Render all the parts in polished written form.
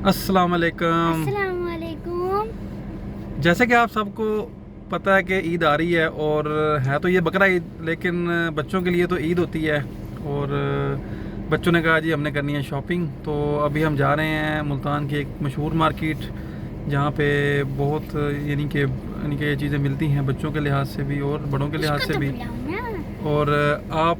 अस्सलाम वालेकुम। अस्सलाम वालेकुम। जैसे कि आप सबको पता है कि ईद आ रही है, और है तो ये बकरा ईद, लेकिन बच्चों के लिए तो ईद होती है। और बच्चों ने कहा जी हमने करनी है शॉपिंग, तो अभी हम जा रहे हैं मुल्तान की एक मशहूर मार्केट, जहाँ पे बहुत यानी कि ये चीज़ें मिलती हैं बच्चों के लिहाज से भी और बड़ों के लिहाज इसको से तो भी। बुलाओ ना। और आप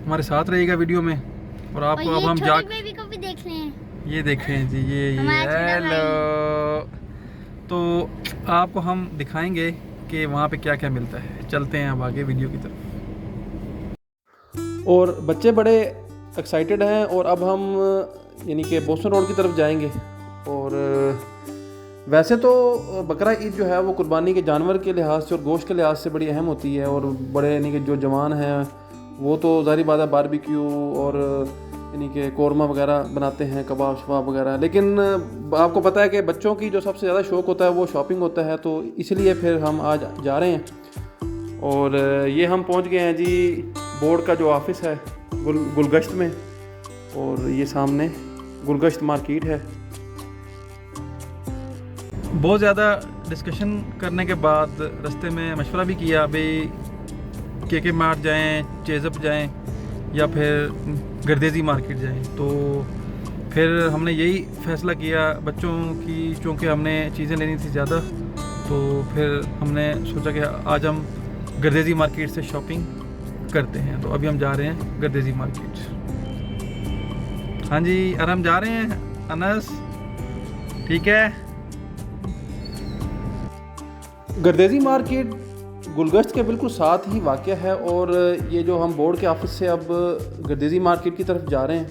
हमारे साथ रहिएगा वीडियो में। और और आपको अब ये हम जा, छोटी बेबी को भी देख लें। ये देखें जी, ये हमारा छोटा हेलो। भाई। तो आपको हम दिखाएंगे कि वहाँ पे क्या क्या मिलता है। चलते हैं अब आगे वीडियो की तरफ। और बच्चे बड़े एक्साइटेड हैं, और अब हम यानी कि बोस्टन रोड की तरफ जाएंगे। और वैसे तो बकरा ईद जो है वो कुर्बानी के जानवर के लिहाज से और गोश्त के लिहाज से बड़ी अहम होती है। और बड़े यानी कि जो जवान हैं वो तो ज़ाहिर बात है बारबेक्यू और यानी कि कौरमा वगैरह बनाते हैं, कबाब शबाब वगैरह। लेकिन आपको पता है कि बच्चों की जो सबसे ज़्यादा शौक़ होता है वो शॉपिंग होता है, तो इसलिए फिर हम आज जा रहे हैं। और ये हम पहुंच गए हैं जी बोर्ड का जो ऑफिस है गुलगश्त में। और ये सामने गुलगश्त मार्केट है। बहुत ज़्यादा डिस्कशन करने के बाद रास्ते में मशवरा भी किया भाई के मार्ट जाएं, चेज़अप जाएं या फिर गर्देजी मार्केट जाएं। तो फिर हमने यही फ़ैसला किया, बच्चों की चूँकि हमने चीज़ें लेनी थी ज़्यादा, तो फिर हमने सोचा कि आज हम गर्देजी मार्केट से शॉपिंग करते हैं। तो अभी हम जा रहे हैं गर्देजी मार्केट। हाँ जी, और हम जा रहे हैं अनस, ठीक है। गर्देजी मार्केट गुलगश्त के बिल्कुल साथ ही वाक़या है। और ये जो हम बोर्ड के ऑफिस से अब गर्देजी मार्केट की तरफ जा रहे हैं,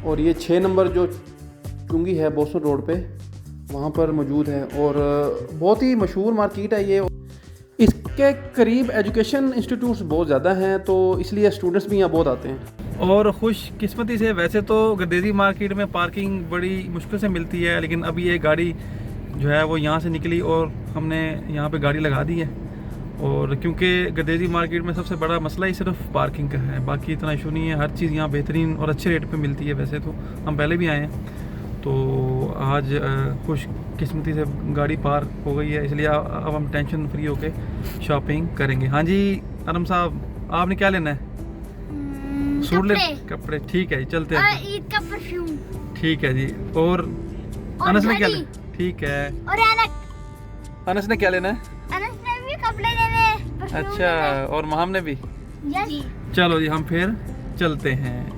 और ये 6 नंबर जो चुंगी है बोस्टन रोड पे, वहाँ पर मौजूद है। और बहुत ही मशहूर मार्केट है ये। इसके करीब एजुकेशन इंस्टीट्यूट्स बहुत ज़्यादा हैं, तो इसलिए स्टूडेंट्स भी यहाँ बहुत आते हैं। और खुशकिस्मती से वैसे तो गर्देजी मार्केट में पार्किंग बड़ी मुश्किल से मिलती है, लेकिन अभी ये गाड़ी जो है वो यहाँ से निकली और हमने यहाँ पे गाड़ी लगा दी है। और क्योंकि गर्देजी मार्केट में सबसे बड़ा मसला ही सिर्फ पार्किंग का है, बाकी इतना इशू नहीं है। हर चीज़ यहाँ बेहतरीन और अच्छे रेट पे मिलती है। वैसे तो हम पहले भी आए हैं, तो आज खुशकिस्मती से गाड़ी पार्क हो गई है, इसलिए अब हम टेंशन फ्री होके शॉपिंग करेंगे। हाँ जी अरम साहब, आपने क्या लेना है? सूट ले, कपड़े, ठीक है जी, चलते हैं। और ईद का परफ्यूम। ठीक है जी। और अनस ने क्या लेना? ठीक है। और अनस ने क्या लेना है? अनस ने भी कपड़े लेने। अच्छा, और महम ने भी? यस। चलो जी, हम फिर चलते हैं।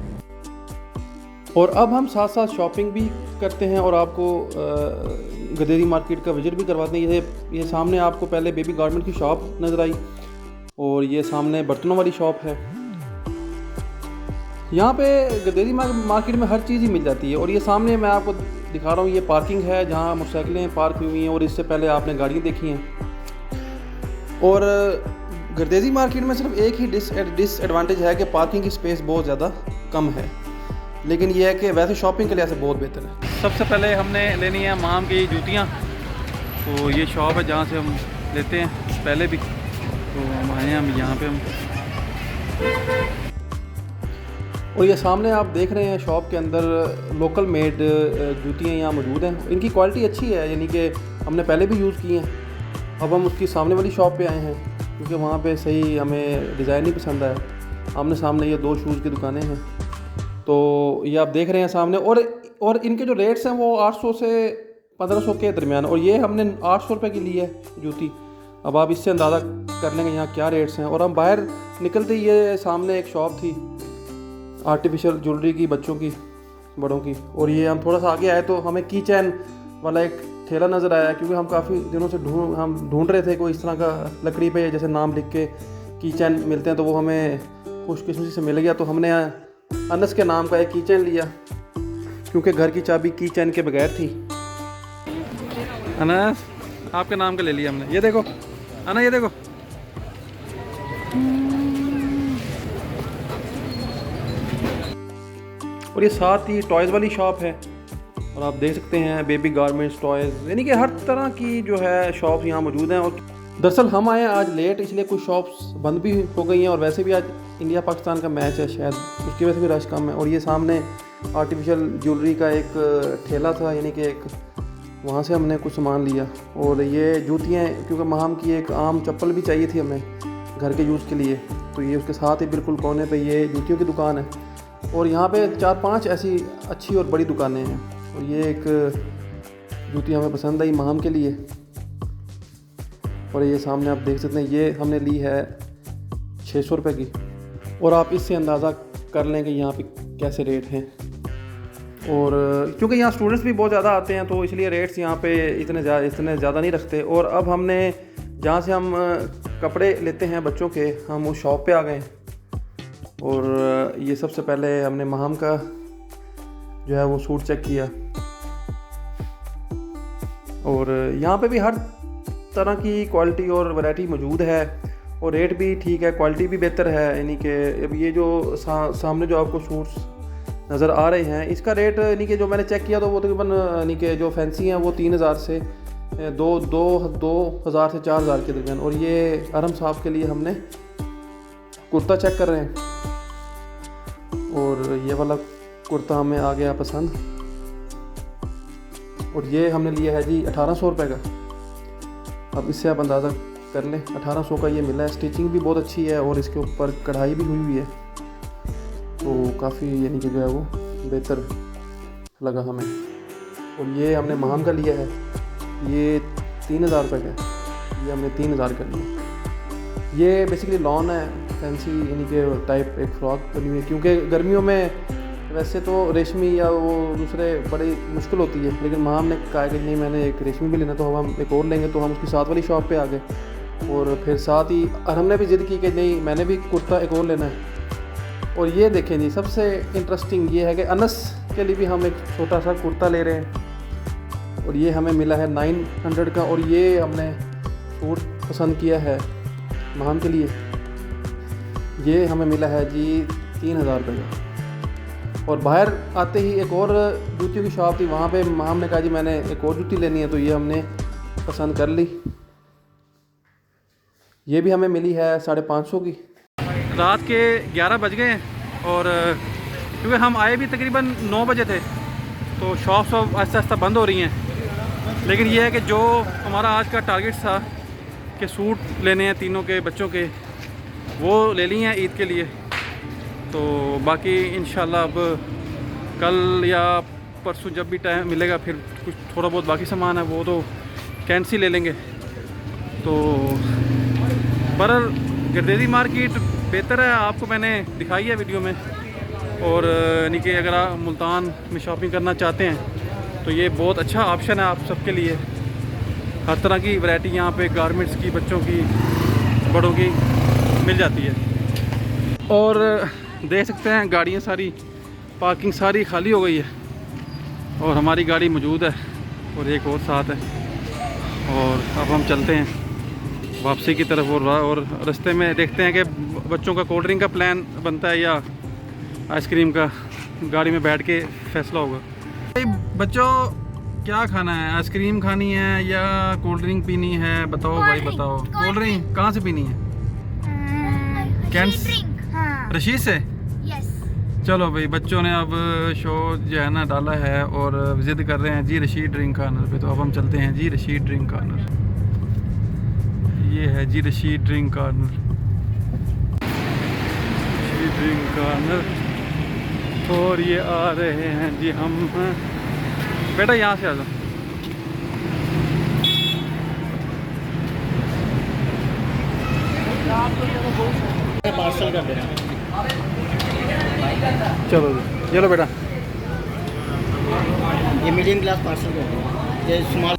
और अब हम साथ साथ शॉपिंग भी करते हैं और आपको गर्देजी मार्केट का विजिट भी करवाते हैं। ये सामने आपको पहले बेबी गारमेंट की शॉप नज़र आई, और ये सामने बर्तनों वाली शॉप है। यहाँ पे गर्देजी मार्केट में हर चीज़ ही मिल जाती है। और ये सामने मैं आपको दिखा रहा हूँ, ये पार्किंग है जहाँ मोटरसाइकिलें पार्क हुई हुई हैं, और इससे पहले आपने गाड़ियाँ देखी हैं। और गर्देजी मार्केट में सिर्फ एक ही डिसएडवांटेज है कि पार्किंग की स्पेस बहुत ज़्यादा कम है, लेकिन यह है कि वैसे शॉपिंग के लिहाज से बहुत बेहतर है। सबसे पहले हमने लेनी है माम की जूतियाँ। तो ये शॉप है जहाँ से हम लेते हैं पहले भी, तो हम आए हैं हम यहाँ पे हम। और ये सामने आप देख रहे हैं शॉप के अंदर लोकल मेड जूतियाँ यहाँ मौजूद हैं। इनकी क्वालिटी अच्छी है, यानी कि हमने पहले भी यूज़ की हैं। अब हम उसकी सामने वाली शॉप पे आए हैं क्योंकि वहाँ पे सही हमें डिज़ाइन नहीं पसंद आया। आमने सामने ये 2 शूज़ की दुकानें हैं, तो ये आप देख रहे हैं सामने। और इनके जो रेट्स हैं वो 800 से 1500 के दरमियान, और ये हमने 800 रुपये की ली है जूती। अब आप इससे अंदाज़ा कर लेंगे यहाँ क्या रेट्स हैं। और हम बाहर निकलते ही ये सामने एक शॉप थी आर्टिफिशियल ज्वेलरी की, बच्चों की, बड़ों की। और ये हम थोड़ा सा आगे आए तो हमें की चैन वाला एक ठेला नज़र आया, क्योंकि हम काफ़ी दिनों से ढूंढ रहे थे कोई इस तरह का लकड़ी पे जैसे नाम लिख के की चैन मिलते हैं, तो वो हमें खुशकिस्मती से मिल गया। तो हमने अनस के नाम का एक की चैन लिया, क्योंकि घर की चाबी की चैन के बगैर थी। अनस, आपके नाम का ले लिया हमने। ये देखो अना, ये देखो। और ये साथ ही टॉयज़ वाली शॉप है, और आप देख सकते हैं बेबी गारमेंट्स, टॉयज़, यानी कि हर तरह की जो है शॉप्स यहाँ मौजूद हैं। और दरअसल हम आए आज लेट, इसलिए कुछ शॉप्स बंद भी हो गई हैं, और वैसे भी आज इंडिया पाकिस्तान का मैच है, शायद उसकी वजह से भी रश कम है। और ये सामने आर्टिफिशियल ज्वेलरी का एक ठेला था, यानी कि एक वहाँ से हमने कुछ सामान लिया। और ये जूतियाँ, क्योंकि महाम की एक आम चप्पल भी चाहिए थी हमें घर के यूज़ के लिए, तो ये उसके साथ ही बिल्कुल कोने पे ये जूतियों की दुकान है। और यहाँ पे 4-5 ऐसी अच्छी और बड़ी दुकानें हैं। और ये एक जूती हमें पसंद आई महाम के लिए। और ये सामने आप देख सकते हैं, ये हमने ली है 600 रुपये की। और आप इससे अंदाज़ा कर लें कि यहाँ पे कैसे रेट हैं। और क्योंकि यहाँ स्टूडेंट्स भी बहुत ज़्यादा आते हैं, तो इसलिए रेट्स यहाँ पे इतने ज़्यादा नहीं रखते। और अब हमने जहाँ से हम कपड़े लेते हैं बच्चों के, हम उस शॉप पे आ गए। और ये सबसे पहले हमने महाम का जो है वो सूट चेक किया। और यहाँ पे भी हर तरह की क्वालिटी और वैरायटी मौजूद है, और रेट भी ठीक है, क्वालिटी भी बेहतर है। यानी कि अब ये जो सामने जो आपको सूट्स नज़र आ रहे हैं, इसका रेट यानी कि जो मैंने चेक किया तो वो तकरीबन यानी कि जो फैंसी हैं वो 3000 से 2000 से 4000 के दरमियान। और ये अरम साहब के लिए हमने कुर्ता चेक कर रहे हैं, और ये वाला कुर्ता हमें आ गया पसंद। और ये हमने लिया है जी 1800 रुपये का। अब इससे आप अंदाज़ा कर लें, 1800 का ये मिला है। स्टिचिंग भी बहुत अच्छी है और इसके ऊपर कढ़ाई भी हुई है, तो काफ़ी यानी कि जो है वो बेहतर लगा हमें। और ये हमने महाम का लिया है, ये 3000 रुपये का है। ये हमने 3000 का लिया। ये बेसिकली लॉन है, फैंसी यानी कि टाइप एक फ्रॉक बनी हुई है। क्योंकि गर्मियों में वैसे तो रेशमी या वो दूसरे बड़ी मुश्किल होती है, लेकिन महाम ने कहा कि नहीं मैंने एक रेशमी भी लेना, तो हम एक और लेंगे। तो हम उसकी साथ वाली शॉप पे आ गए। और फिर साथ ही हमने भी ज़िद की कि नहीं मैंने भी कुर्ता एक और लेना है। और ये देखें जी, सबसे इंटरेस्टिंग ये है कि अनस के लिए भी हम एक छोटा सा कुर्ता ले रहे हैं। और ये हमें मिला है 900 का। और ये हमने सूट पसंद किया है महाम के लिए, ये हमें मिला है जी 3000 रुपये का। और बाहर आते ही एक और जूतियों की शॉप थी, वहाँ पे महाम ने कहा जी मैंने एक और जूती लेनी है, तो ये हमने पसंद कर ली। ये भी हमें मिली है 550 की। रात के 11 बज गए हैं, और क्योंकि हम आए भी तकरीबन 9 बजे थे, तो शॉप सब आहिस्ता आहिस्ता बंद हो रही हैं। लेकिन ये है कि जो हमारा आज का टारगेट था कि सूट लेने हैं तीनों के बच्चों के, वो ले लिए हैं ईद के लिए। तो बाकी इंशाल्लाह अब कल या परसों जब भी टाइम मिलेगा, फिर कुछ थोड़ा बहुत बाकी सामान है वो तो कैंसी ले लेंगे। तो पर गर्देजी मार्केट बेहतर है, आपको मैंने दिखाई है वीडियो में। और यानी कि अगर आप मुल्तान में शॉपिंग करना चाहते हैं तो ये बहुत अच्छा ऑप्शन है आप सबके लिए। हर तरह की वैरायटी यहाँ पे गारमेंट्स की, बच्चों की, बड़ों की मिल जाती है। और देख सकते हैं गाड़ियाँ सारी, पार्किंग सारी खाली हो गई है, और हमारी गाड़ी मौजूद है और एक और साथ है। और अब हम चलते हैं वापसी की तरफ। और रास्ते में देखते हैं कि बच्चों का कोल्ड ड्रिंक का प्लान बनता है या आइसक्रीम का, गाड़ी में बैठ के फैसला होगा। बच्चों क्या खाना है, आइसक्रीम खानी है या कोल्ड ड्रिंक पीनी है? बताओ भाई बताओ। कोल्ड ड्रिंक कहाँ से पीनी है? रशीद से। चलो भाई, बच्चों ने अब शो जो है ना डाला है और ज़िद कर रहे हैं जी रशीद ड्रिंक कॉर्नर पे। तो अब हम चलते हैं जी रशीद ड्रिंक कॉर्नर। ये है जी Rashid drink corner, Rashid drink corner. और ये आ रहे हैं जी हम, बेटा यहाँ से आ जाओ। पार्सल कर देना। चलो चलो बेटा, ये मीडियम क्लास पार्सल कर देना, ये स्मॉल।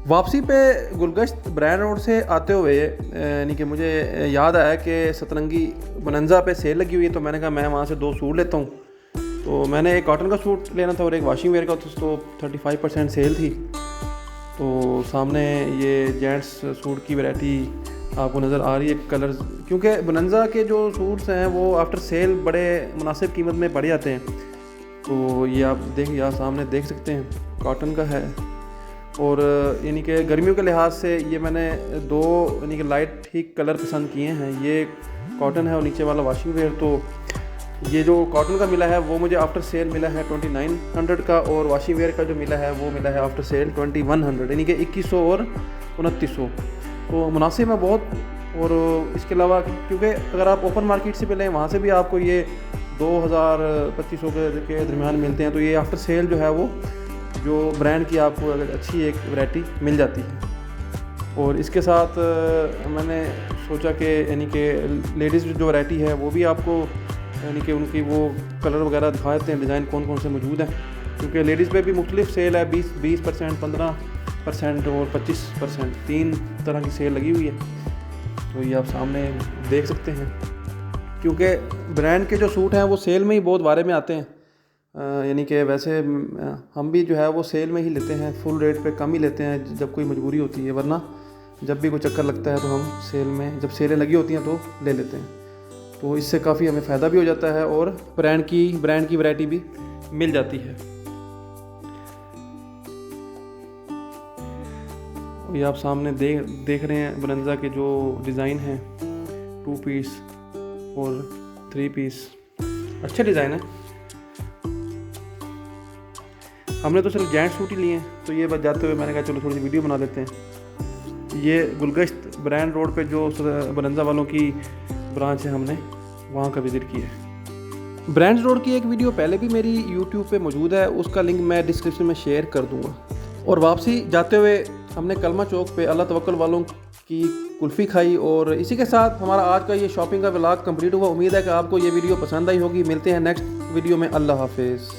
वापसी पे गुलगश्त ब्रांड रोड से आते हुए यानी कि मुझे याद आया कि सतरंगी बनंजा पे सेल लगी हुई है, तो मैंने कहा मैं वहाँ से 2 सूट लेता हूँ। तो मैंने एक कॉटन का सूट लेना था और एक वॉशिंग वेयर का, तो 35% सेल थी। तो सामने ये जेंट्स सूट की वैरायटी आपको नज़र आ रही है, कलर्स, क्योंकि बनंजा के जो सूट्स हैं वो आफ्टर सेल बड़े मुनासिब कीमत में पड़ जाते हैं। तो ये आप यहाँ सामने देख सकते हैं, कॉटन का है। और यानी कि गर्मियों के लिहाज से ये मैंने 2 यानी कि लाइट ही कलर पसंद किए हैं। ये कॉटन है और नीचे वाला वॉशिंग वेयर। तो ये जो कॉटन का मिला है वो मुझे आफ्टर सेल मिला है 2900 का, और वाशिंग वेयर का जो मिला है वो मिला है आफ्टर सेल 2100, यानी कि 2100 और 2900। तो मुनासिब है बहुत। और इसके अलावा क्योंकि अगर आप ओपन मार्केट से भी लें वहाँ से भी आपको ये 2000-2500 के दरमियान मिलते हैं। तो ये आफ्टर सेल जो है वो जो ब्रांड की आपको अगर अच्छी एक वैरायटी मिल जाती है। और इसके साथ मैंने सोचा कि यानी कि लेडीज़ जो वैरायटी है वो भी आपको यानी कि उनकी वो कलर वगैरह दिखा देते हैं, डिज़ाइन कौन कौन से मौजूद हैं, क्योंकि लेडीज़ पे भी मुख्तलिफ सेल है, 20%, 15% और 25%, 3 तरह की सेल लगी हुई है। तो ये आप सामने देख सकते हैं, क्योंकि ब्रांड के जो सूट हैं वो सेल में ही बहुत बारे में आते हैं। यानी कि वैसे हम भी जो है वो सेल में ही लेते हैं, फुल रेट पे कम ही लेते हैं जब कोई मजबूरी होती है, वरना जब भी कोई चक्कर लगता है तो हम सेल में, जब सेलें लगी होती हैं तो ले लेते हैं। तो इससे काफ़ी हमें फ़ायदा भी हो जाता है और ब्रांड की वैरायटी भी मिल जाती है। ये आप सामने देख रहे हैं ब्रंजा के जो डिज़ाइन हैं, 2 पीस और 3 पीस, अच्छे डिज़ाइन है। हमने तो सिर्फ जेंट्स सूट ही लिए हैं, तो ये बस जाते हुए मैंने कहा चलो थोड़ी सी वीडियो बना लेते हैं। ये गुलगश्त ब्रांड रोड पे जो ब्रंजा वालों की ब्रांच है, हमने वहाँ का विज़िट किया है। ब्रांड्स रोड की एक वीडियो पहले भी मेरी यूट्यूब पे मौजूद है, उसका लिंक मैं डिस्क्रिप्शन में शेयर कर दूँगा। और वापसी जाते हुए हमने कलमा चौक पे अल्लाह तवक्कल वालों की कुल्फ़ी खाई। और इसी के साथ हमारा आज का ये शॉपिंग का व्लॉग कंप्लीट हुआ। उम्मीद है कि आपको ये वीडियो पसंद आई होगी। मिलते हैं नेक्स्ट वीडियो में। अल्लाह हाफिज़।